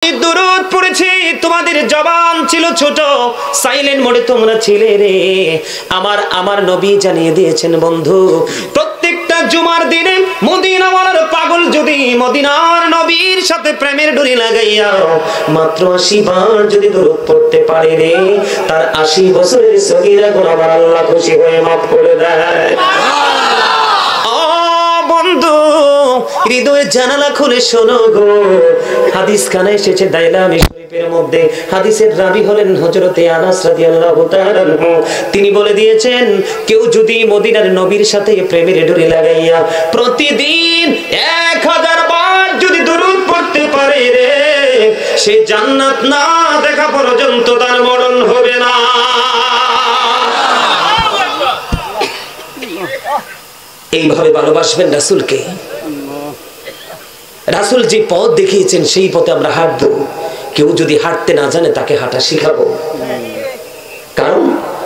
দুরূদ পড়েছি, তোমাদের জবান ছিল ছোট, সাইলেন্ট মোডে তোমরা ছিলে রে। আমার নবী জানিয়ে দিয়েছেন বন্ধু, প্রত্যেকটা জুমার দিনে মদিনাওয়ালার পাগল যদি মদিনার নবীর সাথে প্রেমের ডোরি লাগাইয়া মাত্র 80 বার যদি দুরূদ পড়তে পারে রে, তার 80 বছরের সগীরা গুনাহ আল্লাহ খুশি হয়ে মাফ করে দেয়। বন্ধু, হৃদয়ের জানালা খুলে শোনো গো, হাদিস খানে এসেছে দাইলামি শরীফের মধ্যে। হাদিসের রাবী হলেন হযরতে আনাস রাদিয়াল্লাহু তাআলা আনহু। তিনি বলে দিয়েছেন, কেউ যদি মদিনার নবীর সাথে প্রেমের ডোরি লাগাইয়া প্রতিদিন 1000 বার যদি দুরূদ পড়তে পারে রে, সে জান্নাত না দেখা পর্যন্ত তার মরণ হবে না। এইভাবে ভালোবাসবেন রাসূলকে। রাসূল যে পথ দেখিয়েছেন সেই পথে আমরা হাঁটবো। কেউ যদি হাঁটতে না জানে তাকে হাঁটা শিখাবো, কারণ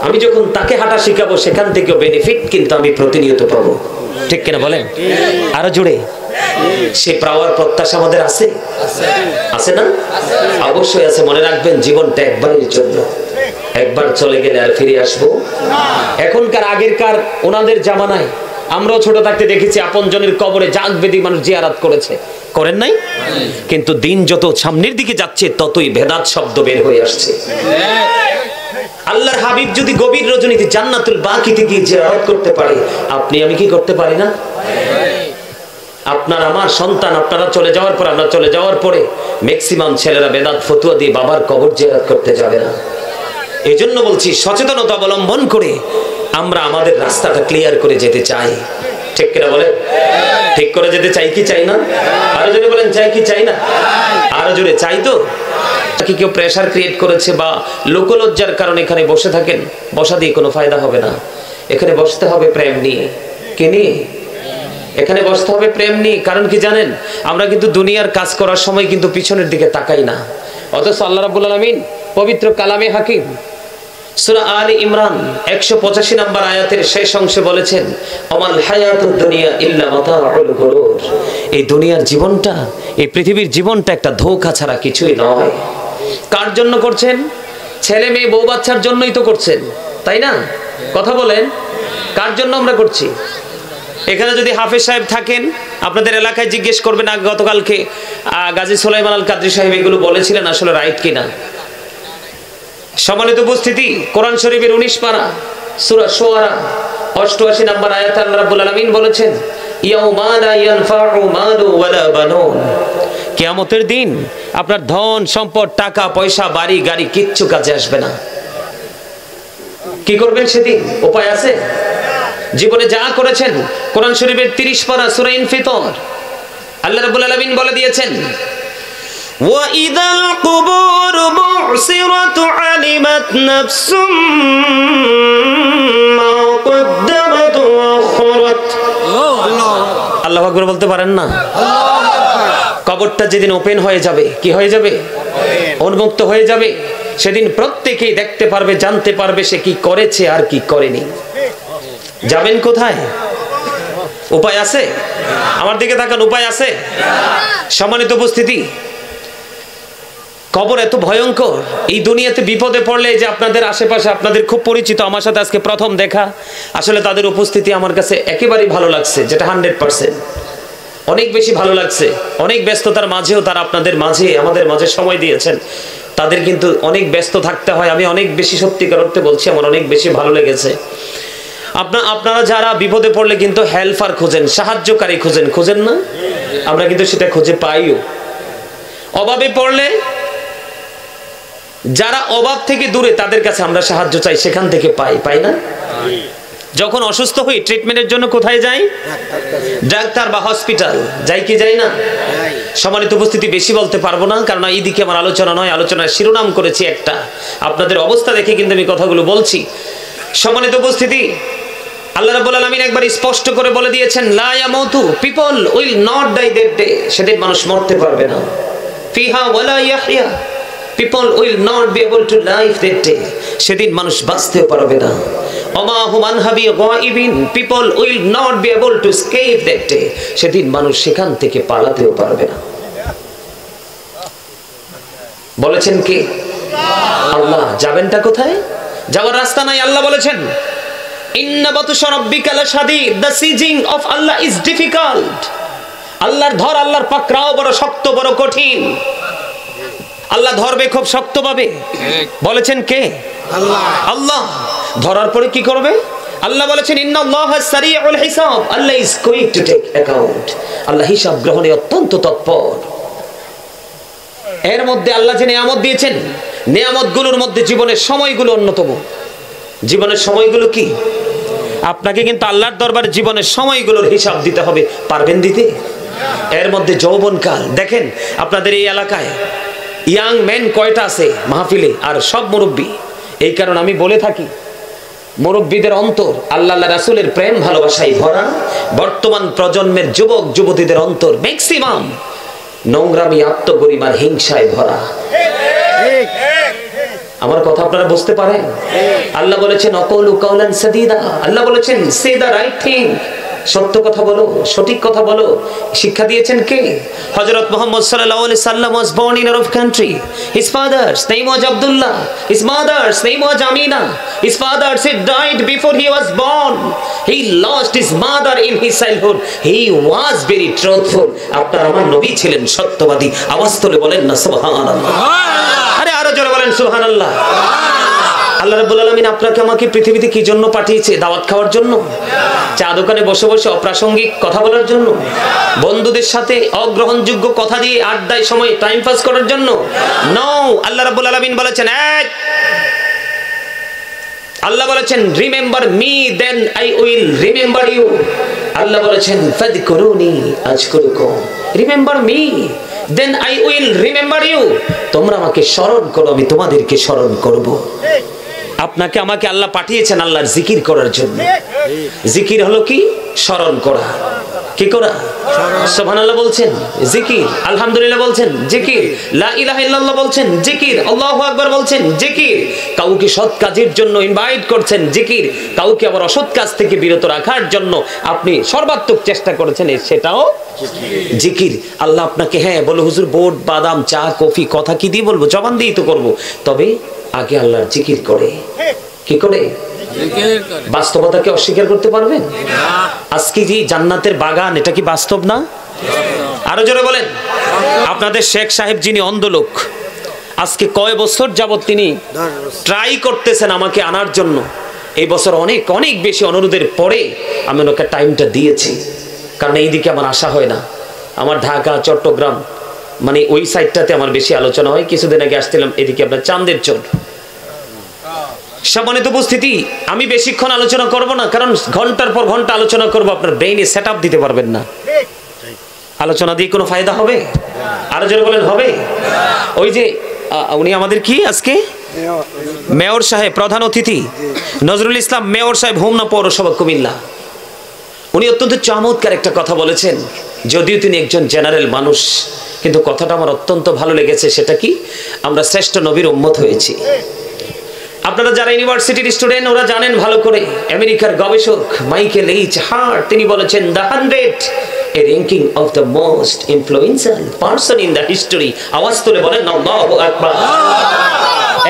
আমি যখন তাকে হাঁটা শিখাবো সেখান থেকে বেনিফিট কিন্তু আমি প্রতিনিয়ত পাবো। ঠিক কিনা বলেন? আরো জোরে। সে পাওয়ার প্রত্যাশা আমাদের আছে, আছে না? অবশ্যই আছে। মনে রাখবেন, জীবনটা একবারের জন্য, একবার চলে গেলে আর ফিরে আসবো এখনকার আগেরকার ওনাদের জামানায় আমরাও ছোট থাকতে দেখেছি আপনজনের কবরে জাগ বেদি মানুষ জিয়ারত করেছে, করেন নাই? কিন্তু দিন যত সামনের দিকে যাচ্ছে ততই ভেদাত শব্দ বের হয়ে আসছে। আল্লাহর হাবিব যদি গভীর রজনীতে জান্নাতুল বাকিতে গিয়ে জিয়ারত করতে পারে, আপনি আমি কি করতে পারি না? আপনার আমার সন্তান আপনারা চলে যাওয়ার পর, আমরা চলে যাওয়ার পরে ম্যাক্সিমাম ছেলেরা বেদাত ফতুয়া দিয়ে বাবার কবর জিয়ারত করতে যাবে না। এই জন্য বলছি, সচেতনতা অবলম্বন করে আমরা আমাদের রাস্তাটা ক্লিয়ার করে যেতে চাই। ঠিক কিনা বলে? ঠিক করে যেতে চাই কি চাই না? আরো জোরে বলেন, চাই কি চাই না? আরো জোরে চাই তো। কি কেউ প্রেসার ক্রিয়েট করেছে বা লোকলজ্জার কারণে এখানে বসে থাকেন, বসা দিয়ে কোনো ফায়দা হবে না। এখানে বসতে হবে প্রেম নিয়ে। কে নিয়ে? এখানে বসতে হবে প্রেম নিয়ে। কারণ কি জানেন, আমরা কিন্তু দুনিয়ার কাজ করার সময় কিন্তু পিছনের দিকে তাকাই না, অথচ আল্লাহ রাব্বুল আলামিন পবিত্র কালামে হাকিম সূরা আলী ইমরান 185 নম্বর আয়াতের শেষ অংশে বলেছেন, আমাল হায়াতুদ দুনিয়া ইল্লা মাতাউল গুরুর। এই দুনিয়ার জীবনটা, এই পৃথিবীর জীবনটা একটা ধোঁকা ছাড়া কিছুই নয়। কার জন্য করছেন? ছেলে মেয়ে বউ বাচ্চার জন্যই তো করছেন, তাই না? কথা বলেন, কার জন্য আমরা করছি? এখানে যদি হাফেজ সাহেব থাকেন, আপনাদের এলাকায় জিজ্ঞেস করবেন, গতকালকে গাজী সুলাইমান আল কাদরি সাহেব এগুলো বলেছিলেন, আসলে রাইট কিনা। সম্মানিত উপস্থিতি, কোরআন শরীফের 19 পারা সূরা শুআরা 88 নম্বর আয়াতে আল্লাহ রাব্বুল আলামিন বলেছেন, ইয়াউমা লা ইয়ানফাউ মালু ওয়ালা বানুন। কিয়ামতের দিন আপনার ধন সম্পদ, টাকা পয়সা, বাড়ি গাড়ি কিচ্ছু কাজে আসবে না। কি করবেন সেদিন? উপায় আছে? জীবনে যা করেছেন, কোরআন শরীফের 30 পারা সূরা ইনফিতর আল্লাহ রাব্বুল আলামিন বলে দিয়েছেন, وَإِذَا الْقُبُورُ بُعْثِرَتْ عَلِمَتْ نَفْسٌ مَا قَدَّمَتْ وَأَخَّرَتْ। আল্লাহু আকবার বলতে পারেন না? কবরটা যেদিন ওপেন হয়ে যাবে, কি হয়ে যাবে? উন্মুক্ত হয়ে যাবে। সেদিন প্রত্যেকেই দেখতে পারবে, জানতে পারবে সে কি করেছে আর কি করেনি। যাবেন কোথায়? উপায় আছে? আমার দিকে তাকান, উপায় আছে? সম্মানিত উপস্থিতি, কবর এত ভয়ঙ্কর। এই দুনিয়াতে বিপদে পড়লে, যে আপনাদের আশেপাশে আপনাদের খুব পরিচিত, আমার সাথে আজকে প্রথম দেখা, আসলে তাদের উপস্থিতি আমার কাছে একেবারেই ভালো লাগছে, যেটা 100% অনেক বেশি ভালো লাগছে। অনেক ব্যস্ততার মাঝেও তারা আপনাদের মাঝে, আমাদের মাঝে সময় দিয়েছেন। তাদের কিন্তু অনেক ব্যস্ত থাকতে হয়। আমি অনেক বেশি সত্যিকার অর্থে বলছি, আমার অনেক বেশি ভালো লেগেছে। আপনারা যারা বিপদে পড়লে কিন্তু হেল্পার খোঁজেন, সাহায্যকারী খোঁজেন, খোঁজেন না? আমরা কিন্তু সেটা খুঁজে পাইও। অভাবে পড়লে যারা অভাব থেকে দূরে, তাদের কাছে আমরা সাহায্য চাই, সেখান থেকে পাই না? যখন অসুস্থ হই, ট্রিটমেন্টের জন্য কোথায় যাই? ডাক্তার বা হসপিটাল যাই কি যাই না? সম্মানিত উপস্থিতি, বেশি বলতে পারবো না, কারণ এইদিকে আমার আলোচনা নয়। আলোচনার শিরোনাম করেছি একটা, আপনাদের অবস্থা দেখে কিন্তু আমি কথাগুলো বলছি। সম্মানিত উপস্থিতি, আল্লাহ রাব্বুল আলামিন একবার স্পষ্ট করে বলে দিয়েছেন, লা ইয়ামুতু, people will not die that day. সেদিন মানুষ মরতে পারবে না। ফিহা ওয়ালা ইয়াহইয়া, people will not be able to live that day. সেদিন মানুষ বাঁচতেও পারবে না। ওমা হুম আনহাবি গায়িবিন, people will not be able to escape that day. সেদিন মানুষ সেখান থেকে পালাতেও পারবে না। বলেছেন কে? আল্লাহ। যাবেনটা কোথায়? যাওয়ার রাস্তা নাই। আল্লাহ বলেছেন ইন্না বাতুশা রাব্বিকা লাশাদীদ, the seizing of Allah is difficult. আল্লাহর ধর, আল্লাহর পাকড়াও বড় শক্ত, বড় কঠিন। আল্লাহ ধরবে খুব শক্ত ভাবে। বলেছেন কে? আল্লাহ। আল্লাহ ধরার পরে কি করবে? আল্লাহ বলেছেন ইন্নাল্লাহা সারিউল হিসাব, Allah is quick to take account. Allah হিসাব গ্রহণে অত্যন্ত তৎপর। এর মধ্যে আল্লাহ যে নিয়ামত দিয়েছেন, নিয়ামতগুলোর মধ্যে জীবনের সময়গুলো অন্যতম। জীবনের সময়গুলো কি? আপনাকে কিন্তু আল্লাহর দরবারে জীবনের সময়গুলোর হিসাব দিতে হবে। পারবেন দিতে? এর মধ্যে যৌবনকাল। দেখেন আপনাদের এই এলাকায় ইয়াং মেন কয়টা আছে মাহফিলে? আর সব মুরব্বী। এই কারণে আমি বলে থাকি মুরব্বীদের অন্তর আল্লাহ রাসূলের প্রেম ভালোবাসায় ভরা। বর্তমান প্রজন্মের যুবক যুবতীদের অন্তর ম্যাক্সিমাম নোংরামি, আত্মগরিমার হিংসায় ভরা। আমার কথা আপনারা বুঝতে পারেন? আল্লাহ বলেছেন অকৌলু কাওলান সাদীদা। আল্লাহ বলেছেন সে দা রাইট থিং, সত্য কথা বলো, সঠিক কথা বলো। শিক্ষা দিয়েছেন কে? হযরত মুহাম্মদ সাল্লাল্লাহু আলাইহি সাল্লাম was born in Arab country. His father's name was Abdullah. His mother's name was Amina. His father had died before he was born. He lost his mother in his childhood. He was very truthful. আপনার আমার নবী ছিলেন সত্যবাদী। আওয়াজ তুলে বলেন না সুবহানাল্লাহ। আরে আরো জোরে বলেন সুবহানাল্লাহ। আল্লাহ রাব্বুল আলামিন আপনাকে আমাকে পৃথিবীতে কি জন্য পাঠিয়েছে? দাওয়াত খাওয়ার জন্য? চা দোকানে বসে বসে অপ্রাসঙ্গিক কথা বলার জন্য? বন্ধুদের সাথে অগ্রহণযোগ্য কথা দিয়ে আড্ডায় সময় টাইম পাস করার জন্য? নো। আল্লাহ রাব্বুল আলামিন বলেছেন আল্লাহ বলেছেন remember me then I will remember you. Allah বলেছেন ফাযকুরুনি আযকুরুকুম। Remember me then I will remember you. তোমরা আমাকে স্মরণ করো, আমি তোমাদেরকে স্মরণ করব। আপনাকে আমাকে আল্লাহ পাঠিয়েছেন আল্লাহর জিকির করার জন্য। জিকির হলো কি? স্মরণ করা। কি করা? সুবহানাল্লাহ বলছেন জিকির, আলহামদুলিল্লাহ বলছেন জিকির, লা ইলাহা ইল্লাল্লাহ বলছেন জিকির, আল্লাহু আকবার বলছেন জিকির। কাউকে সৎ কাজের জন্য ইনভাইট করছেন জিকির, কাউকে আবার অসৎ কাজ থেকে বিরত রাখার জন্য আপনি সর্বাত্মক চেষ্টা করেছেন, সেটাও জিকির। আল্লাহ আপনাকে হ্যাঁ বলো হুজুর বোট বাদাম চা কফি কথা কি দিয়ে বলবো? জবান দিয়েই তো করবো। তবে আগে আল্লাহর জিকির করে। কি করে? বাস্তবতাকে অস্বীকার করতে পারবেন? আজকে যে জান্নাতের বাগান, এটা কি বাস্তব না? আরো জোরে বলেন। আপনাদের শেখ সাহেব যিনি অন্ধ লোক, আজকে কয় বছর যাবত তিনি ট্রাই করতেছেন আমাকে আনার জন্য। এই বছর অনেক অনেক বেশি অনুরোধের পরে আমি ওনাকে টাইমটা দিয়েছি, কারণ এইদিকে আমার আশা হয় না। আমার ঢাকা চট্টগ্রাম মানে ওই সাইডটাতে আমার বেশি আলোচনা হয়। কিছুদিন আগে আসছিলাম এদিকে আপনার চাঁদের চর। সম্মানিত উপস্থিতি, আমি বেশিক্ষণ আলোচনা করব না, কারণ ঘন্টার পর ঘন্টা আলোচনা করব, আপনার ব্রেইনে সেট আপ দিতে পারবেন না। আলোচনা দিয়ে কোনো ফায়দা হবে? আরো জোরে বলেন হবে? ওই যে উনি আমাদের কি আজকে মেয়র সাহেব, প্রধান অতিথি নজরুল ইসলাম মেয়র সাহেব, হোমনা পৌরসভা কুমিল্লা। উনি অত্যন্ত চমৎকার একটা কথা বলেছেন, যদিও তিনি একজন জেনারেল মানুষ, কিন্তু কথাটা আমার অত্যন্ত ভালো লেগেছে। সেটা কি? আমরা শ্রেষ্ঠ নবীর উম্মত হয়েছি। আপনারা যারা ইউনিভার্সিটির স্টুডেন্ট ওরা জানেন ভালো করে। আমেরিকার গবেষক মাইকেল এইচ হার্ট তিনি বলেছেন the 100 a ranking of the most influential person in the history। আওয়াজ তুলে বলেন আল্লাহু আকবার।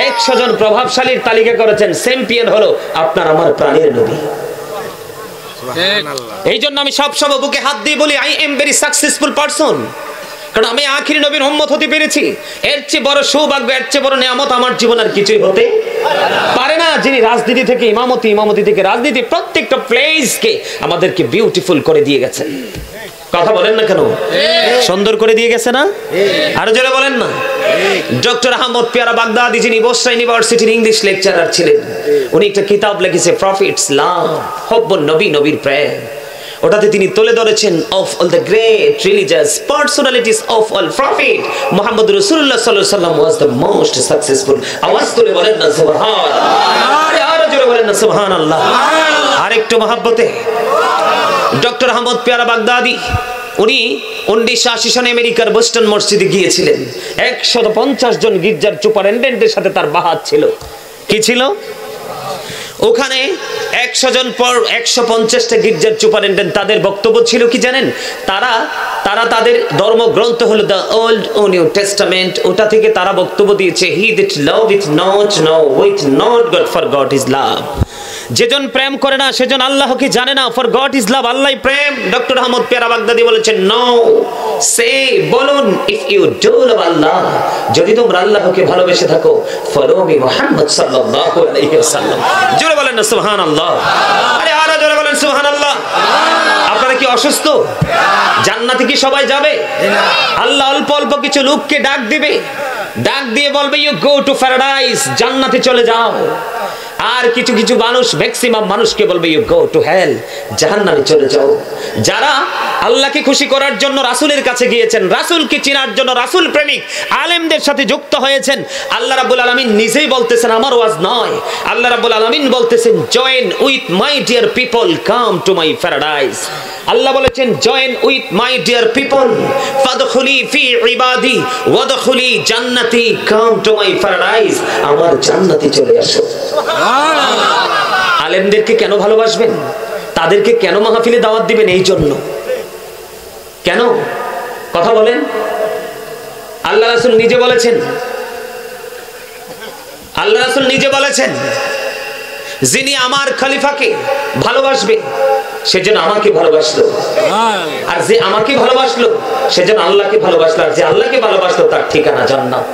100 জন প্রভাবশালীর তালিকা করেছেন, চ্যাম্পিয়ন হলো আপনার আমার প্রাণের নবী। এই জন্য আমি সবসময় বুকে হাত দিয়ে বলি I am very successful person, কারণ আমি আখিরি নবীর উম্মত হতে পেরেছি। এর চেয়ে বড় সৌভাগ্য, এর চেয়ে বড় নিয়ামত আমার জীবন আর কিছুই হতে পারে না। যিনি রাজনীতি থেকে ইমামতি, ইমামতি থেকে রাজনীতি, প্রত্যেকটা প্লেসকে আমাদেরকে বিউটিফুল করে দিয়ে গেছেন। কথা বলেন না কেন? সুন্দর করে দিয়ে গেছে না? আরো জোরে বলেন না। ডক্টর আহমদ পেয়ারা বাগদাদি যিনি বসরা ইউনিভার্সিটির ইংলিশ লেকচারার ছিলেন, উনি একটা কিতাব লিখেছে প্রফিটস লাভ, হব্বুন নবী, নবীর প্রেম। ওটাতে তিনি তুলে ধরেছেন of all the great religious personalities of all prophet Muhammad রাসূলুল্লাহ সাল্লাল্লাহু আলাইহি ওয়াসাল্লাম ওয়াজ দ্য মোস্ট সাকসেসফুল। আওয়াজ তুলে বলেন না সুবহানাল্লাহ। আরো জোরে বলেন না সুবহানাল্লাহ। আরেকটু মহব্বতে ডক্টর আহমদ পেয়ারা বাগদাদি উনি 1980 সনে আমেরিকার বোস্টন মসজিদে গিয়েছিলেন। 150 জন গির্জার সুপারিনটেন্ডেন্টের সাথে তার বাহাত ছিল। কি ছিল? ওখানে 100 জন পর 150টা গির্জার সুপারিনটেন্ডেন্ট, তাদের বক্তব্য ছিল কি জানেন? তারা তাদের ধর্মগ্রন্থ হলো দ্য ওল্ড ও নিউ টেস্টামেন্ট, ওটা থেকে তারা বক্তব্য দিয়েছে he that love it not know with not God for God is love. যেজন প্রেম করে না সেজন আল্লাহকে জানে না, ফর গড ইজ লাভ, আল্লাহই প্রেম। ডক্টর আহমদ পেয়ারা বাগদাদি বলেছেন নো, সে বলুন ইফ ইউ ডু লাভ আল্লাহ, যদি তোমরা আল্লাহকে ভালোবেসে থাকো, ফলো মি মুহাম্মদ সাল্লাল্লাহু আলাইহি ওয়াসাল্লাম। জোরে বলেন না সুবহানাল্লাহ। আরে আরো জোরে বলেন সুবহানাল্লাহ। আপনারা কি অসুস্থ? জান্নাতে কি সবাই যাবে? আল্লাহ অল্প অল্প কিছু লোককে ডাক দিবে, ডাক দিয়ে বলবে ইউ গো টু প্যারাডাইস, জান্নাতে চলে যাও। আর কিছু কিছু মানুষ, ম্যাক্সিমাম মানুষকে বলবে ইউ গো টু হেল, জাহান্নামে চলে যাও। যারা আল্লাহকে খুশি করার জন্য রাসূলের কাছে গিয়েছেন, রাসূলকে চেনার জন্য রাসূল প্রেমিক আলেমদের সাথে যুক্ত হয়েছেন, আল্লাহ রাব্বুল আলামিন নিজেই বলতেছেন, আমার ওয়াজ নয়, আল্লাহ রাব্বুল আলামিন বলতেছেন join with my dear people, come to my paradise. Allah বলেছেন join with my dear people ফাদখুলি ফি ইবাদি ওয়াদখুলি জান্নাতি, কাম টু মাই প্যারাডাইস, আমার জান্নাতে চলে আসো। আলেমদেরকে কেন ভালোবাসবেন? তাদেরকে কেন মাহফিলে দাওয়াত দিবেন? এই জন্য। কেন? কথা বলেন। আল্লাহ রাসূল নিজে বলেছেন, আল্লাহ রাসূল নিজে বলেছেন যিনি আমার খলিফাকে ভালোবাসবে সেজন্য আমাকে ভালোবাসলো, আর যে আমাকে ভালোবাসলো সেজন্য আল্লাহকে ভালোবাসলো, আর যে আল্লাহকে ভালোবাসলো তার ঠিকানা জান্নাত।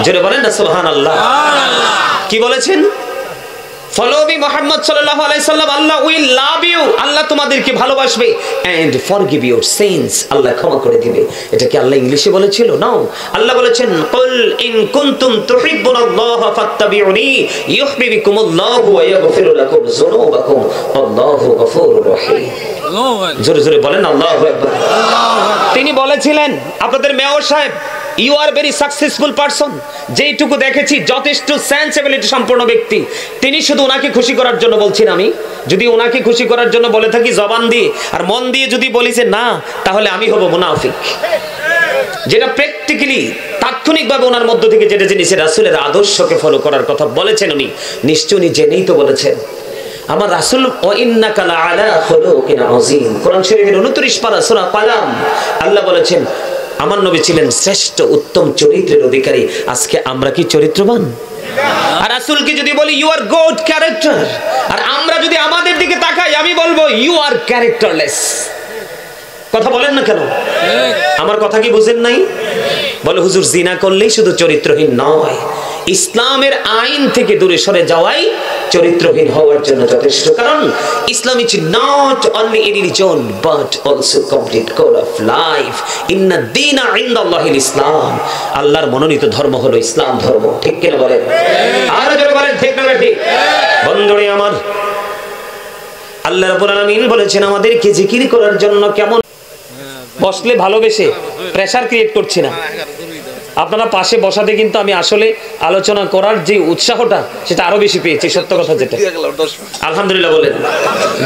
জোরে বলেন না সুবহানাল্লাহ। কি বলেছেন? ফলো মি মুহাম্মদ সাল্লাল্লাহু আলাইহি সাল্লাম, আল্লাহ উইল লাভ ইউ, আল্লাহ তোমাদেরকে ভালোবাসবে, এন্ড ফরগিভ ইউর সিনস, আল্লাহ ক্ষমা করে দিবে। এটা কি আল্লাহ ইংলিশে বলেছিল? নাও, আল্লাহ বলেছেন কুল ইন কুনতুম তুহিব্বুনাল্লাহ ফাত্তাবিউনি ইউহিব্বুকুমুল্লাহু ওয়া ইয়াগফির লাকুম যুনুবাকুম আল্লাহু গফুরুর রহিম। জোরে জোরে বলেন আল্লাহু আকবার। তিনি বলেছিলেন, আপনাদের মেয়র সাহেব, you are very successful person, যেইটুকু দেখেছি যথেষ্ট সেন্সিবিলিটি সম্পন্ন ব্যক্তি। তিনি শুধু ওনাকে খুশি করার জন্য বলছেন, আমি যদি ওনাকে খুশি করার জন্য বলে থাকি জবান দিয়ে, আর মন দিয়ে যদি বলি যে না, তাহলে আমি হব মুনাফিক। যেটা প্র্যাকটিক্যালি তাৎক্ষণিকভাবে ওনার মধ্য থেকে যেটা জিনিসের রাসূলের আদর্শকে ফলো করার কথা বলেছেন, উনি নিশ্চয়ই উনি জেনেই তো বলেছেন। আমার রাসূল ওয়া ইন্নাকা লাআলা খুলুকিন আযীম, কোরআন শরীফের 29 পারা সূরা কালাম, আল্লাহ বলেছেন আমার নবী ছিলেন শ্রেষ্ঠ উত্তম চরিত্রের অধিকারী। আজকে আমরা কি চরিত্রবান? আর রাসূলকে যদি বলি ইউ আর গুড ক্যারেক্টার, আর আমরা যদি আমাদের দিকে তাকাই, আমি বলবো ইউ আর ক্যারেক্টারলেস। কথা বলেন না কেন? আমার কথা কি বুঝেন নাই? বলে হুজুর জিনা করলেই শুধু চরিত্রহীন নয়, ইসলামের আইন থেকে দূরে সরে যাওয়াই চরিত্রহীন হওয়ার জন্য যথেষ্ট। কারণ Islam is not only a religion but also complete code of life. ইন্না দীনা ইনদাল্লাহিল ইসলাম, আল্লাহর মনোনীত ধর্ম হলো ইসলাম ধর্ম। ঠিক কিনা বলেন? আর যারা বলেন ঠিক না ঠিক? বন্ধুরে আমার, আল্লাহ রাব্বুল আলামিন বলেছেন আমাদেরকে জিকির করার জন্য কেমন বসলে ভালোবেসে, প্রেসার ক্রিয়েট করছি না। আপনারা পাশে বসাতে কিন্তু আমি আসলে আলোচনা করার যে উৎসাহটা সেটা আরো বেশি পেয়েছি, সত্য কথা যেটা। আলহামদুলিল্লাহ বলেন।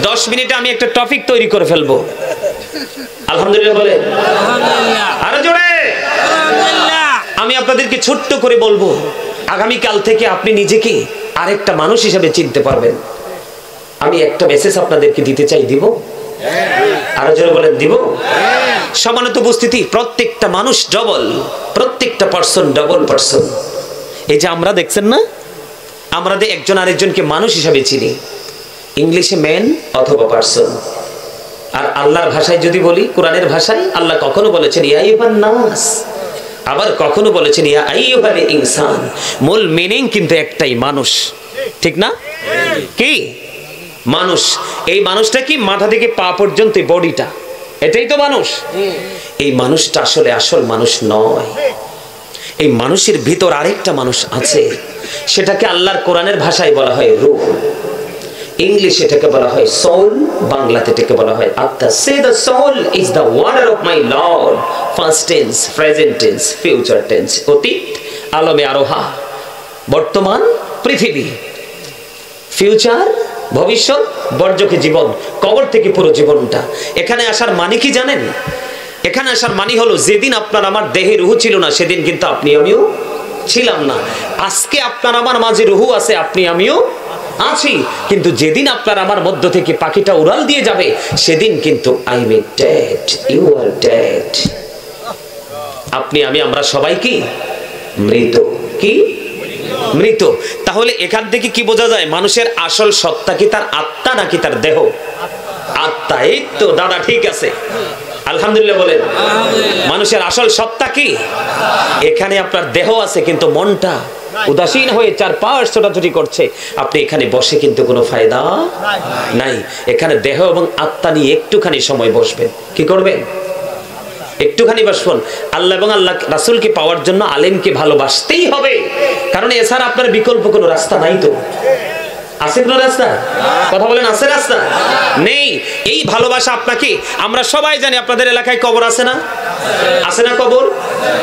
10 মিনিটে আমি একটা টপিক তৈরি করে ফেলবো। আলহামদুলিল্লাহ বলেন। আরো জোরে। আমি আপনাদেরকে ছোট্ট করে বলবো, আগামী কাল থেকে আপনি নিজেকে আরেকটা মানুষ হিসেবে চিনতে পারবেন। আমি একটা মেসেজ আপনাদেরকে দিতে চাই, দিব? আরো জোরে বলেন, দিব? সমানত উপস্থিতি, প্রত্যেকটা মানুষ ডবল, প্রত্যেকটা পার্সন ডবল পার্সন। এই যে আমরা দেখছেন না, আমরা একজন আরেকজনকে মানুষ হিসাবে চিনি, ইংলিশে ম্যান অথবা পার্সন। আর আল্লাহর ভাষায় যদি বলি, কোরআনের ভাষায় আল্লাহ কখনো বলেছেন ইয়া আইয়ুহান নাস, আবার কখনো বলেছেন ইয়া আইয়ুহাল ইনসান। মূল মিনিং কিন্তু একটাই, মানুষ। ঠিক না? কি মানুষ? এই মানুষটা কি মাথা থেকে পা পর্যন্ত বডিটা, এটাই তো মানুষ। এই মানুষটা আসলে আসল মানুষ নয়। এই মানুষের ভিতর আরেকটা মানুষ আছে, সেটাকে আল্লাহর কোরআনের ভাষায় বলা হয় রূহ, ইংলিশে এটাকে বলা হয় সোল, বাংলাতে এটাকে বলা হয় আত্মা। সে the soul is the wonder of my lord, first tense, present tense, future tense, অতীত, আলমে আরোহা, বর্তমান পৃথিবী, ফিউচার ভবিষ্যৎ, বর্জকে জীবন, কবর থেকে পুরো জীবনটা। এখানে আসার মানে কি জানেন? এখানে আসার মানে হলো যেদিন আপনার আমার দেহে রুহ ছিল না, সেদিন কিন্তু আপনি আমিও ছিলাম না। আজকে আপনার আমার মাঝে রুহ আছে, আপনি আমিও আছি, কিন্তু যেদিন আপনার আমার মধ্য থেকে পাখিটা উড়াল দিয়ে যাবে সেদিন কিন্তু I am dead, you are dead. আপনি আমি আমরা সবাই কি মৃত, কি মৃত। তাহলে এখান থেকে কি বোঝা যায়? মানুষের আসল সত্তা কি তার আত্মা নাকি তার দেহ? আত্মা। এই তো দাদা ঠিক আছে, আলহামদুলিল্লাহ বলেন। মানুষের আসল সত্তা কি? এখানে আপনার দেহ আছে কিন্তু মনটা উদাসীন হয়ে চারপাশ ছোটাছুটি করছে। আপনি এখানে বসে কিন্তু কোনো ফায়দা নাই। এখানে দেহ এবং আত্মা নিয়ে একটুখানি সময় বসবেন। কি করবেন? একটুখানি বসবেন। আল্লাহ এবং আল্লাহ রাসূলকে পাওয়ার জন্য আলেমকে ভালোবাসতেই হবে, কারণ এছাড়া আপনার বিকল্প কোনো রাস্তা নাই। তো আছে কোনো রাস্তা? কথা বলেন, আছে রাস্তা? নেই। এই ভালোবাসা আপনাকে, আমরা সবাই জানি আপনাদের এলাকায় কবর আছে না? আছে না কবর?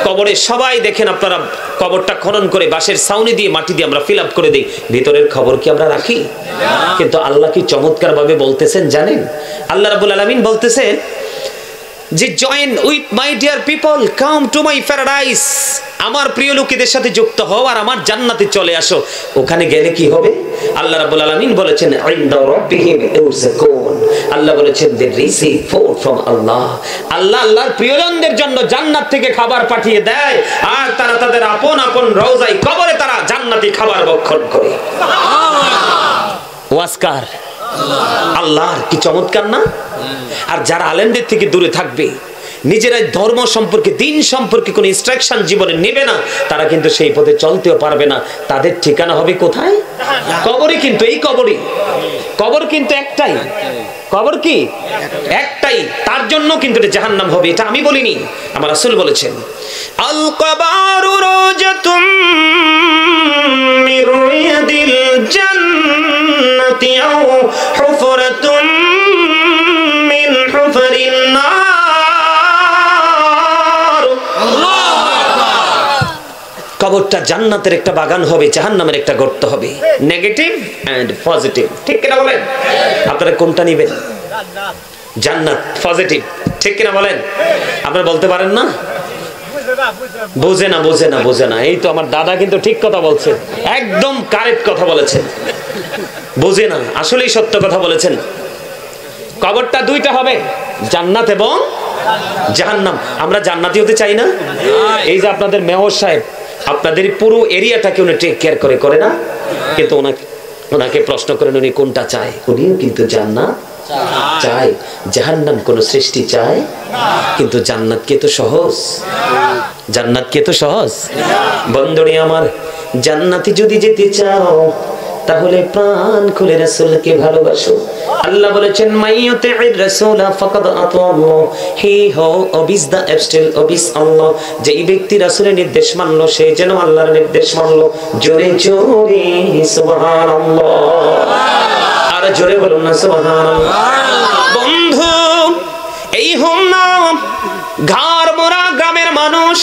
কবরে সবাই দেখেন আপনারা কবরটা খনন করে বাঁশের ছাউনি দিয়ে মাটি দিয়ে আমরা ফিল আপ করে দিই, ভিতরের খবর কি আমরা রাখি? কিন্তু আল্লাহ কি চমৎকার ভাবে বলতেছেন জানেন? আল্লাহ রাব্বুল আলামিন বলতেছেন যে join with my dear people, come to my paradise. আমার প্রিয় লোকেদের সাথে যুক্ত হও আর আমার জান্নাতে চলে আসো। ওখানে গেলে কি হবে? আল্লাহ রাব্বুল আলামিন বলেছেন ইনদা রাব্বিহিম ইউরযাকুন। আল্লাহ বলেছেন দে রিসিভ ফুড ফ্রম আল্লাহ। আল্লাহ আল্লাহর প্রিয়জনদের জন্য জান্নাত থেকে খাবার পাঠিয়ে দেয়, আর তারা তাদের আপন আপন রওজায় কবরে তারা জান্নাতি খাবার ভক্ষণ করে। ওয়াজকার আল্লাহর কি চমৎকার না? আর যারা আলেমদের থেকে দূরে থাকবে, নিজেরাই ধর্ম সম্পর্কে দিন সম্পর্কে কোনো ইনস্ট্রাকশন জীবনে নেবে না, তারা কিন্তু সেই পথে চলতেও পারবে না। তাদের ঠিকানা হবে কোথায়? কবরে। কিন্তু এই কবরে, কবর কিন্তু একটাই। কবর কি একটাই, তার জন্য কিন্তু জাহান্নাম হবে। এটা আমি বলিনি, আমার রাসূল বলেছেন আল কবরু রাজাতুম মির রিয়াদিল জান্নাতি আও হুফরাতুম মিন হুফারিন নার। কবরটা জান্নাতের একটা বাগান হবে, জাহান্নামের একটা গর্ত হবে। নেগেটিভ এন্ড পজিটিভ, ঠিক কিনা বলেন? আপনারা কোনটা নেবেন? জান্নাত, পজিটিভ, ঠিক কিনা বলেন? আপনারা বলতে পারেন না? বোঝে না, বোঝে না, বোঝে না। এই তো আমার দাদা কিন্তু ঠিক কথা বলছে, একদম কারেক্ট কথা বলেছেন। বোঝে না, আসলেই সত্য কথা বলেছেন। কবরটা দুইটা হবে, জান্নাত এবং জাহান্নাম। আমরা জান্নাতি হতে চাই না? এই যে আপনাদের মেয়র সাহেব, আপনাদের পুরো এরিয়াটাকে উনি টেক কেয়ার করে না? কিন্তু ওনাকে প্রশ্ন করেন উনি কোনটা চায়? উনিও কিন্তু জান্নাত চায়। জাহান্নাম কোন সৃষ্টি চায়? কিন্তু জান্নাত কে তো সহজ, জান্নাত কে তো সহজ। বন্ধুরে আমার, জান্নাতে যদি যেতে চাও তাহলে প্রাণ খুলে রাসূলকে ভালোবাসো। আল্লাহ বলেছেন মাইয়ুতি'র রাসূলা ফাকাদ আতাল্লাহ, হি হু ওবিস দা এবস্টেল ওবিস আল্লাহ। যেই ব্যক্তি রাসূলের নির্দেশ মানলো সে যেন আল্লাহর নির্দেশ মানলো। জোরে জোরে সুবহানাল্লাহ, আর জোরে বলুন না সুবহানাল্লাহ। বন্ধু, এই হল না ঘর মোরা গ্রামের মানুষ,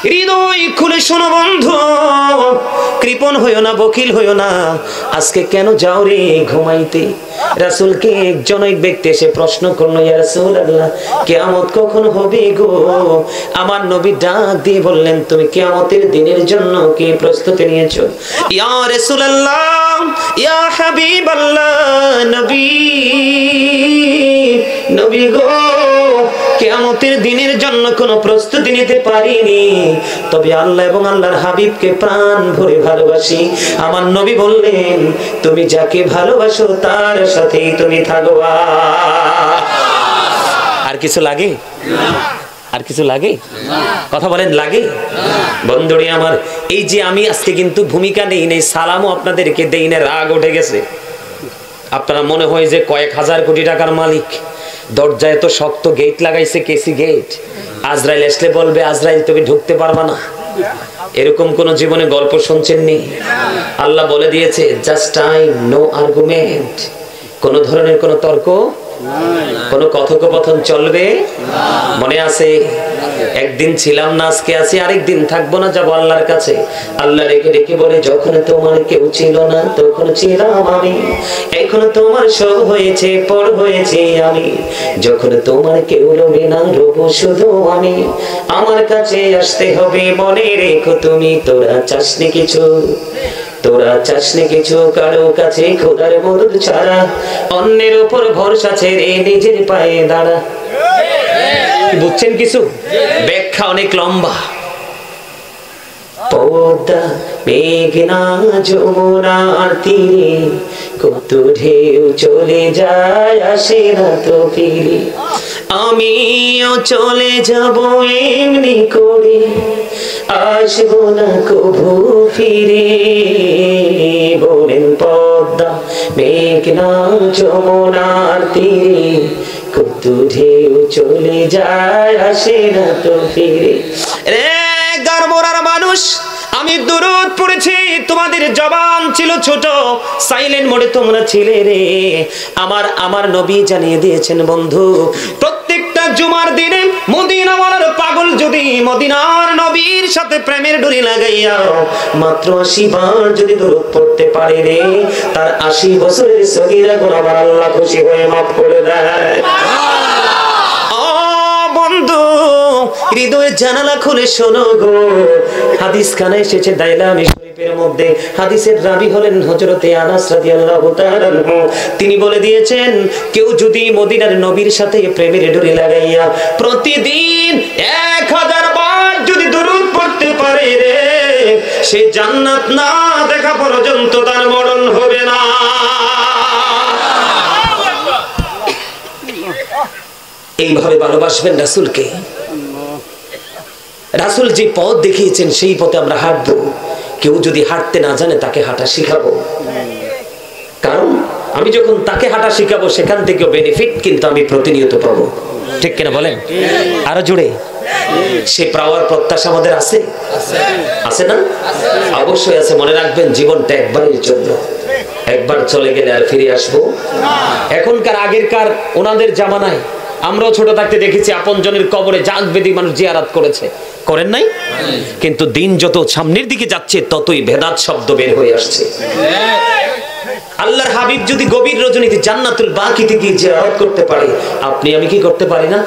হৃদয় খুলে শোনো বন্ধু, কৃপণ হইও না, বকিল হইও না। আজকে কেন যাও রে ঘুমাইতে? রাসূলকে একজন এক ব্যক্তি এসে প্রশ্ন করলো, ইয়া রাসূলুল্লাহ কিয়ামত কখন হবে গো? আমার নবী ডাক দিয়ে বললেন, তুমি কিয়ামতের দিনের জন্য কি প্রস্তুতি নিয়েছো? ইয়া রাসূলুল্লাহ, ইয়া হাবিবাল্লাহ, নবী নবী গো, কিয়ামতের দিনের জন্য কোনো প্রস্তুতি নিতে পারিনি, তবে আল্লাহ এবং আল্লাহর হাবিবকে প্রাণ ভরে ভালোবাসি। আমার নবী বললেন, তুমি যাকে ভালোবাসো তার সাথেই তুমি থাকবা। আর কিছু লাগে? আর কিছু লাগে? কথা বলেন, লাগে? বন্ধুরে আমার, এই যে আমি আজকে কিন্তু ভূমিকা নেই নেই, সালামও আপনাদেরকে দেই না, রাগ উঠে গেছে। আপনারা মনে হয় যে কয়েক হাজার কোটি টাকার মালিক, দরজায় তো শক্ত গেট লাগাইছে, কেসি গেট। আজরাইল আসলে বলবে, আজরাইল তুমি ঢুকতে পারবা না। এরকম কোন জীবনে গল্প শুনছেন নি? আল্লাহ বলে দিয়েছে জাস্ট টাইম, নো আর্গুমেন্ট। কোন ধরনের কোন তর্ক, কোন কথোপকথন চলবে? মনে আছে একদিন ছিলাম না, আজকে আছি, আরেকদিন থাকবো না, যাবো আল্লাহর কাছে। আল্লাহ রেখে রেখে বলে, যখন তোমার কেউ ছিল না তখন ছিলাম আমি, এখন তোমার সব হয়েছে, পর হয়েছে আমি। যখন তোমার কেউ রবে না, রবো শুধু আমি। আমার কাছে আসতে হবে, মনে রেখো তুমি, তোরা চাসনি কিছু, তোরা চাসনি কিছু কারো কাছে খোদার মদদ ছাড়া, অন্যের উপর ভরসা ছেড়ে নিজের পায়ে দাঁড়া। বুঝছেন কিছু? ব্যাখ্যা অনেক লম্বা। পদ্মা মেঘনা যমুনার তীরে কত ঢেউ চলে যায়, আসে না তো ফিরে। আমিও চলে যাব এমনি করে, আসবো না কভু ফিরে। বলেন পদ্মা মেঘনা যমুনার তীরে কত ঢেউ চলে যায়, আসে না তো ফিরে। রে গারমোরার মানুষ, আমি দুরূদ পড়েছি, তোমাদের জবান ছিল ছোট, সাইলেন্ট মোডে তোমরা ছিলে রে। আমার নবী জানিয়ে দিয়েছেন বন্ধু, প্রত্যেকটা জুমার দিনে মদিনাওয়ালার পাগল যদি মদিনার নবীর সাথে প্রেমের ডুরি লাগাইয়া মাত্র 80 বার যদি দুরূদ পড়তে পারে রে, তার 80 বছরের সগীরা গুনাহ আল্লাহ খুশি হয়ে মাফ করে দেয়। বন্ধু, হৃদয়ের জানালা খুলে শোনো গো, হাদিস খানে এসেছে দাইলামি শরীফের মধ্যে। হাদিসের রাবী হলেন হযরতে আনাস রাদিয়াল্লাহু তাআলা আনহু। তিনি বলে দিয়েছেন, কেউ যদি মদিনার নবীর সাথে প্রেমের ডোরি লাগাইয়া প্রতিদিন 1000 বার যদি দুরূদ পড়তে পারে রে, সে জান্নাত না দেখা পর্যন্ত তার মরণ হবে না। এইভাবে ভালোবাসবেন রাসূলকে। রাসূল যে পথ দেখিয়েছেন সেই পথে আমরা হাঁটবো। কেউ যদি হাঁটতে না জানে তাকে হাঁটা শিখাবো, কারণ আমি যখন তাকে হাঁটা শিখাবো সেখান থেকেও বেনিফিট কিন্তু আমি প্রতিনিয়ত পাবো। ঠিক কিনা বলেন? আরো জোরে। সে পাওয়ার প্রত্যাশা আমাদের আছে, আছে না? অবশ্যই আছে। মনে রাখবেন, জীবনটা একবারের জন্য, একবার চলে গেলে আর ফিরে আসবো এখনকার আগেরকার ওনাদের জামানায় আমরাও ছোট থাকতে দেখেছি আপনজনের কবরে জাগ বেদি মানুষ জিয়ারত করেছে, করেন নাই? কিন্তু দিন যত সামনের দিকে যাচ্ছে ততই ভেদাত শব্দ বের হয়ে আসছে। আল্লাহর হাবিব যদি গভীর রজনীতে জান্নাতুল বাকিতে গিয়ে জিয়ারত করতে পারে, আপনি আমি কি করতে পারি না?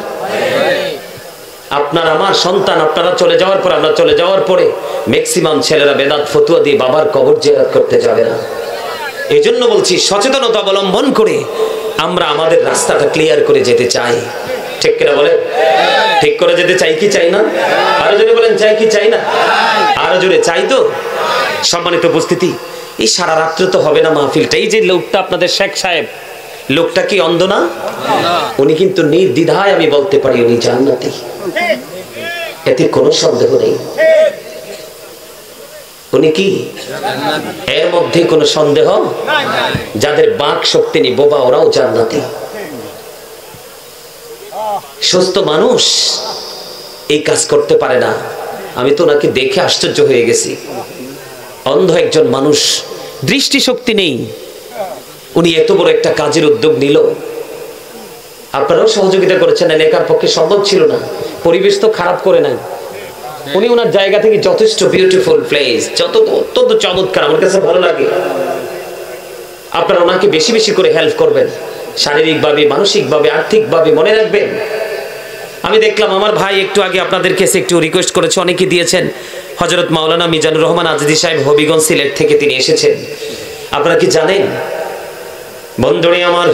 আপনার আমার সন্তান আপনারা চলে যাওয়ার পর, আমরা চলে যাওয়ার পরে ম্যাক্সিমাম ছেলেরা বেদাত ফতুয়া দিয়ে বাবার কবর জিয়ারত করতে যাবে না। এই জন্য বলছি, সচেতনতা অবলম্বন করে আমরা আমাদের রাস্তাটা ক্লিয়ার করে যেতে চাই। ঠিক কিনা বলে? ঠিক করে যেতে চাই কি চাই না? আরো জোরে বলেন, চাই কি চাই না? আরো জোরে চাই তো। সম্মানিত উপস্থিতি, এই সারা রাত্রে তো হবে না মাহফিলটা। এই যে লোকটা আপনাদের শেখ সাহেব, লোকটা কি অন্ধ না? উনি কিন্তু নির্দ্বিধায় আমি বলতে পারি উনি জান্নাতি, এতে কোনো সন্দেহ নেই। উনি কি এর মধ্যে কোনো সন্দেহ? যাদের বাক শক্তি নেই, বোবা, ওরাও জান্নাতি। সুস্থ মানুষ এই কাজ করতে পারে না। আমি তো ওনাকে দেখে আশ্চর্য হয়ে গেছি। অন্ধ একজন মানুষ, দৃষ্টি শক্তি নেই, উনি এত বড় একটা কাজের উদ্যোগ নিল। আপনারাও সহযোগিতা করেছেন, এলাকার পক্ষে সম্ভব ছিল না, পরিবেশ তো খারাপ করে নাই। উনি ওনার জায়গা থেকে যথেষ্ট বিউটিফুল প্লেস, অত্যন্ত চমৎকার, আমার কাছে ভালো লাগে। আপনারা ওনাকে বেশি বেশি করে হেল্প করবেন, শারীরিকভাবে, মানসিকভাবে, আর্থিকভাবে। মনে রাখবেন, আমি দেখলাম আমার ভাই একটু আগে আপনাদের কাছে একটু রিকোয়েস্ট করেছে, অনেকে দিয়েছেন। হযরত মাওলানা মিজানুর রহমান আজিজি সাহেব হবিগঞ্জ সিলেট থেকে তিনি এসেছেন। আপনারা কি জানেন বন্ধুরে আমার,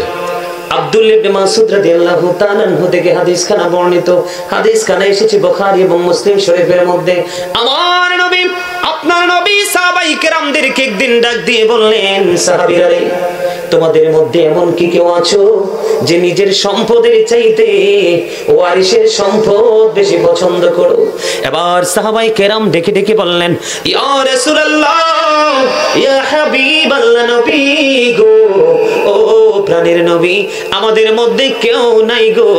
আব্দুল্লাহ ইবনে মাসউদ রাদিয়াল্লাহু তাআলা আনহু থেকে হাদিস খানা বর্ণিত, হাদিস খানা এসেছে বুখারী এবং মুসলিম শরীফের মধ্যে। আমার নবী, আপনার নবী সাহাবায়ে কেরামদেরকে একদিন ডাক দিয়ে বললেন, সাহাবীরা রে, তোমাদের মধ্যে এমন কি কেউ আছো যে নিজের সম্পদের চাইতে ওয়ারিসের সম্পদ বেশি পছন্দ করো? এবার সাহাবায়ে কেরাম ডেকে ডেকে বললেন, ইয়া রাসূলুল্লাহ, ইয়া হাবিবাল্লাহ, নবী গো, ও প্রাণের নবী, আমাদের মধ্যে কেউ নাই গো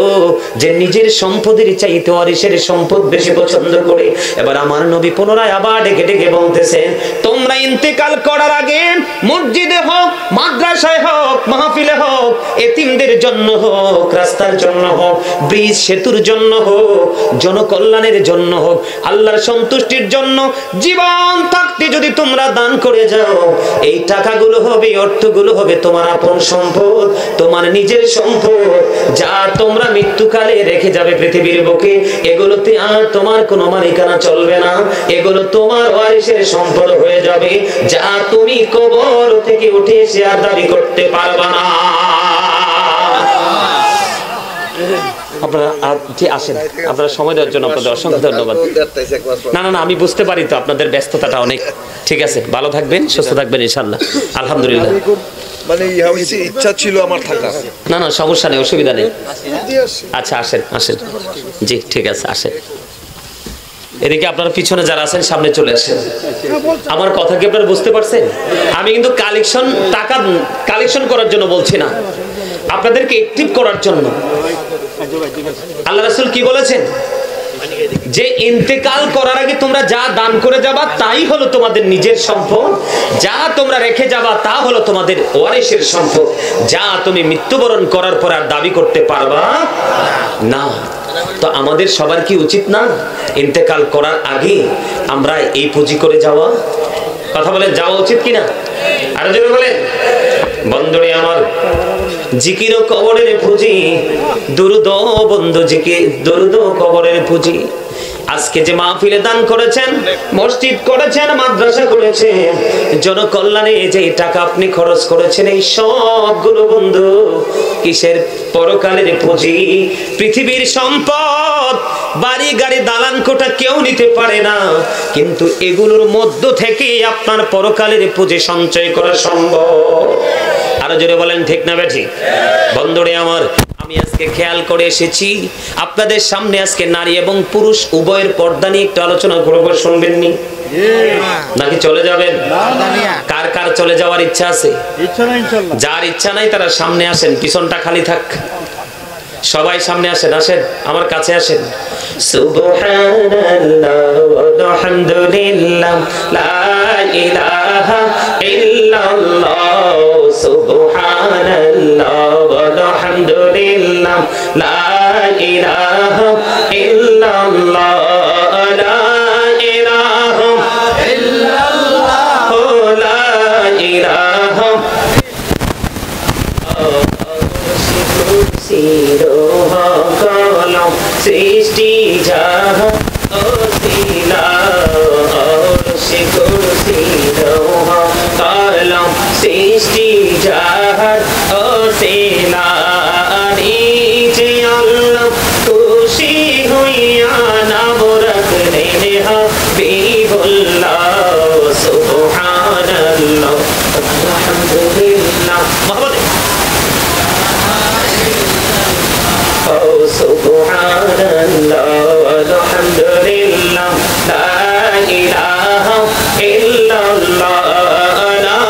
যে নিজের সম্পদের চাইতে ওয়ারিসের সম্পদ বেশি পছন্দ করে। এবার আমার নবী পুনরায় আবার ডেকে ডেকে বলতেছেন, তোমরা ইন্তেকাল করার আগে মসজিদে হোক, মাদ্রাসায় হোক, মাহফিলে হোক, এতিমদের জন্য হোক, রাস্তার জন্য হোক, ব্রিজ সেতুর জন্য হোক, জনকল্যাণের জন্য হোক, আল্লাহর সন্তুষ্টির জন্য জীবন থাকতে যদি তোমরা দান করে যাও, এই টাকাগুলো হবে, অর্থগুলো হবে তোমার আপন সম্পদ, তোমার নিজের সম্পদ, যা তোমরা মৃত্যুকালে রেখে যাবে পৃথিবীর বুকে। এগুলোতে আর তোমার কোনো মালিকানা চলবে না, এগুলো তোমার ওয়ারিসের সম্পদ হয়ে যাবে, যা তুমি কবর থেকে উঠে এসে আর দাবি করতে পারবা না। আপনারা আসেন, আপনারা সময় দেওয়ার জন্য আপনাদের অসংখ্য ধন্যবাদ। না না না, আমি বুঝতে পারি তো আপনাদের ব্যস্ততাটা অনেক। ঠিক আছে, ভালো থাকবেন, সুস্থ থাকবেন ইনশাআল্লাহ। আলহামদুলিল্লাহ। মানে ইচ্ছা ছিল আমার থাকা। না না, সমস্যা নেই, অসুবিধা নেই। আচ্ছা আসেন আসেন, জি ঠিক আছে আসেন। এদিকে আপনারা পিছনে যারা আছেন সামনে চলে আসেন। আমার কথা কি আপনারা বুঝতে পারছেন? আমি কিন্তু টাকা কালেকশন করার জন্য বলছি না, আপনাদেরকে অ্যাক্টিভ করার জন্য। আল্লাহ রাসূল কি বলেছেন? যে ইন্তেকাল করার আগে তোমরা যা দান করে যাবা তাই হলো তোমাদের নিজের সম্পদ, যা তোমরা রেখে যাবা তা হলো তোমাদের ওয়ারিসের সম্পদ, যা তুমি মৃত্যুবরণ করার পর আর দাবি করতে পারবা না। তো আমাদের সবার কি উচিত না ইন্তেকাল করার আগে আমরা এই পুঁজি করে যাওয়া? কথা বলেন, যাওয়া উচিত কিনা? আরো জোরে বলেন। বন্ধুরে আমার, জিকির ও কবরের পুঁজি, দুরূদ বন্ধু জিকির, দুরূদ কবরের পুঁজি। আজকে যে মাহফিলে দান করেছেন, মসজিদ করেছেন, মাদ্রাসা করেছেন, জনকল্যাণে যে টাকা আপনি খরচ করেছেন, এই সবগুলো বন্ধু কিসের? পরকালের পুঁজি। পৃথিবীর সম্পদ, বাড়ি গাড়ি দালান কোঠা কেউ নিতে পারে না, কিন্তু এগুলোর মধ্য থেকে আপনার পরকালের পুঁজি সঞ্চয় করা সম্ভব। আরো জোরে বলেন ঠিক না বেঠিক? বন্ধুরে আমার, আমি আজকে খেয়াল করে এসেছি আপনাদের সামনে আজকে নারী এবং পুরুষ উভয়ের পর্দা নিয়ে একটু আলোচনা করবো, শুনবেন নি নাকি চলে যাবেন? কার কার চলে যাওয়ার ইচ্ছা আছে? যার ইচ্ছা নাই তারা সামনে আসেন, পিছনটা খালি থাক। সবাই সামনে আসেন, আসেন আমার কাছে আসেন। সুবহানাল্লাহ ওয়া হামদুলিল্লাহ লা ইলাহা ইল্লাল্লাহ, সুবহানাল্লাহ ওয়া হামদুলিল্লাহ লা ইলাহা ইল্লাল্লাহ, লা ইলাহা ইল্লাল্লাহ, লা ইলাহা সৃষ্টি জাহান ওসিলা, কলম সৃষ্টি জাহান ওসিলা, নিজে আল্লাহ খুশি হইয়া নাম রাখলেন হাবিবুল্লাহ, সুবহানাল্লাহ আলহামদুলিল্লাহ, সুবহানাল্লাহ আলহামদুলিল্লাহ লা ইলাহা ইল্লাল্লাহ, লা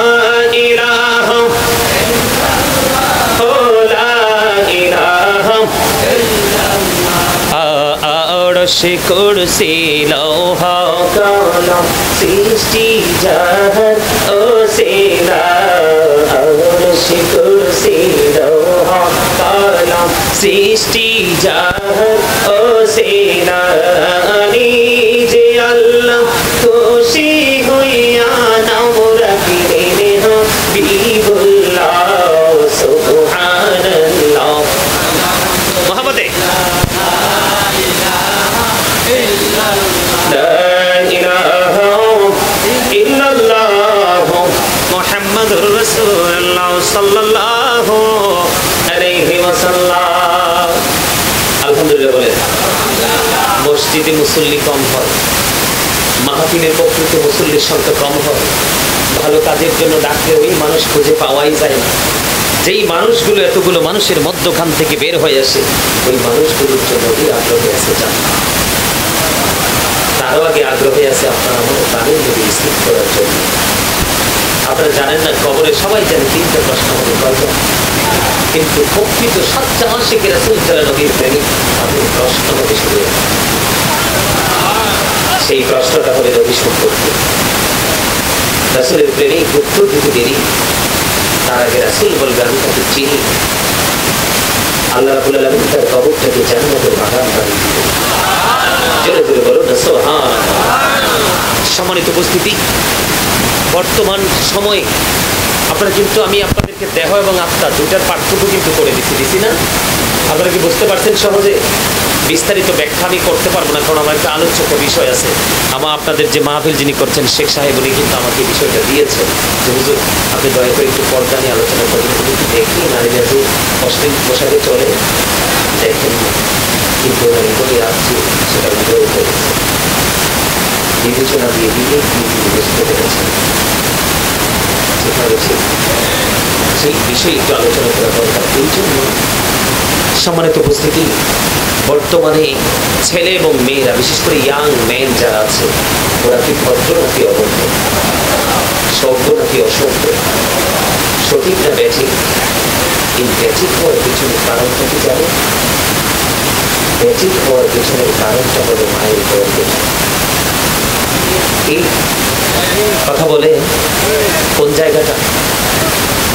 ইলাহা ইল্লাল্লাহ, লা ইলাহা ইল্লাল্লাহ। আরশে কুরসি লৌহ কলম সৃষ্টি জাহান ওসিলা, আরশে কুরসি লৌহ কলম সৃষ্টি জাহান ওসিলা, নিজে আল্লাহ খুশি হইয়া নাম রাখলেন হাবিবুল্লাহ, সুবহানাল্লাহ। মুহাম্মদে লা ইলাহা ইল্লাল্লাহ মুহাম্মাদুর রাসূলুল্লাহ সাল্লাল্লাহু আলাইহি ওয়াসাল্লাম। আলহামদুলিল্লাহ বলেন। মসজিদে মুসল্লি কম হয়, মাহফিলের প্রকৃত মুসল্লির সংখ্যা কম হয়, ভালো কাজের জন্য ডাকলে ওই মানুষ খুঁজে পাওয়াই যায় না। যেই মানুষগুলো এতগুলো মানুষের মধ্যখান থেকে বের হয়ে আসে, ওই মানুষগুলোর জন্য আগ্রহে আছে জান্নাত। তারও আগে আগ্রহে আছে আপনার আমার তাদের নবী রিসিভ করার জন্য। আপনারা জানেন না, কবরে সবাই জানে তিনটা প্রশ্ন হবে কয়জন, কিন্তু প্রকৃত সচ্চা আশিক রাসূল যারা নবীর প্রেমিক, তাদের প্রশ্ন হবে শুরু। সেই প্রশ্নটা হবে নবী সম্পর্কে। রাসূলের প্রেমিক উত্তর দিতে দেরি, তার আগে রাসূল বলবে আমি তাকে চিনি। আল্লাহ রাব্বুল আলামিন তার কবরটাকে জান্নাতের বাগান বানিয়ে দিবেন। জোরে জোরে বলো না সুবহানাল্লাহ। সম্মানিত উপস্থিতি, বর্তমান সময়ে আপনারা কিন্তু আমি আপনাদেরকে দেহ এবং আত্মা দুটার পার্থক্য কিন্তু করে দিছি না? আপনারা কি বুঝতে পারছেন সহজে? বিস্তারিত ব্যাখ্যা আমি করতে পারবো না, কারণ আমার একটা আলোচ্য বিষয় আছে। আমার আপনাদের যে মাহফিল যিনি করছেন শেখ সাহেব, উনি কিন্তু আমাকে এই বিষয়টা দিয়েছেন যে হুজুর আপনি দয়া করে একটু পর্দা নিয়ে আলোচনা করবেন। তুমি কি দেখি নারীরা যে অশ্লীল পোশাকে চলে দেখেন না, কিন্তু আমি বলে রাখছি সেটা ভিডিও হয়েছে, বিবেচনা দিয়ে দিলে বুঝতে পেরেছেন যেভাবে সেই বিষয়ে একটু আলোচনা করা দরকার। এই জন্য সম্মানিত উপস্থিতি, বর্তমানে ছেলে এবং মেয়েরা, বিশেষ করে ইয়াং মেন যারা আছে, ওরা কি ভদ্র নাকি অভদ্র, সভ্য নাকি অসভ্য, সঠিক না ব্যাঠিক? এই ব্যাঠিক হওয়ার পিছনে কারণটা কি জানো? ব্যাঠিক হওয়ার পিছনের কারণটা হলো মায়ের গর্ভটা। এই কথা বলে কোন জায়গাটা?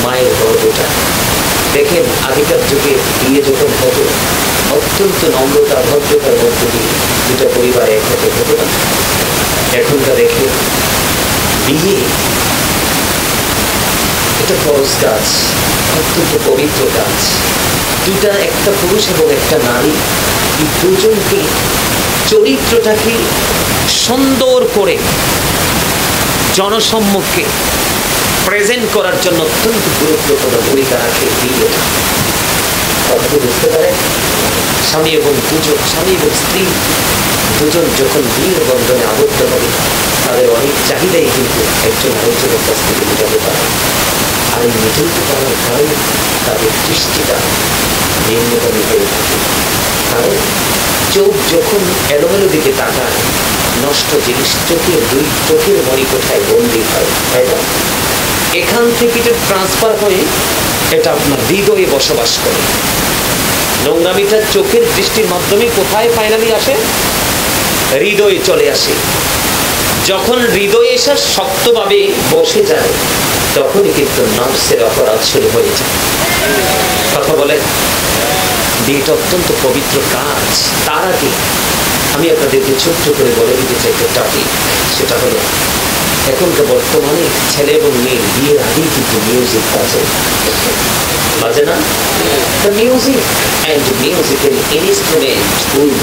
মায়ের গর্ভটা। দেখেন আগেকার যুগে বিয়ে যখন হতো অত্যন্ত নম্রতা ভদ্রতার মধ্য দিয়ে দুটা পরিবার এক হতে হতো না। এখনকার দেখে বিয়ে এটা ফরজ কাজ, অত্যন্ত পবিত্র কাজ। দুটা, একটা পুরুষ এবং একটা নারী, এই দুজনকে চরিত্রটাকে সুন্দর করে জনসম্মুখে প্রেজেন্ট করার জন্য অত্যন্ত গুরুত্বপূর্ণ ভূমিকা রাখে বিয়েটা। কথা বুঝতে পারেন? স্বামী এবং স্ত্রী দুজন যখন বিয়ের বন্ধনে আবদ্ধ হবে, তাদের অনেক চাহিদাই কিন্তু একজন আরেকজনের কাছ থেকে মেটাতে পারে। আর এই মেটাতে পারার কারণে তাদের দৃষ্টিটা নিম্নগামী হয়ে থাকে। কারণ চোখ যখন এলোমেলো দিকে তাকায়, নষ্ট জিনিস চোখের মণিকোঠায় বন্দী হয়, তাই না? এখান থেকে এটা ট্রান্সফার হয়ে এটা আপনার হৃদয়ে বসবাস করে। নোংরামিটা চোখের দৃষ্টির মাধ্যমে কোথায় ফাইনালি আসে? হৃদয়ে চলে আসে। যখন হৃদয়ে এসে শক্তভাবে বসে যায়, তখনই কিন্তু নার্ভসের অপরাধ শুরু হয়ে যায়। কথা বলে বিয়েটা অত্যন্ত পবিত্র কাজ। তার আগে আমি আপনাদেরকে ছোট্ট করে বলে দিতে চাই একটা টপিক, সেটা হলো এখনকার বর্তমানে ছেলে এবং মেয়ের বিয়ের আগেই কিন্তু মিউজিক বাজে না? The music and musical instrument will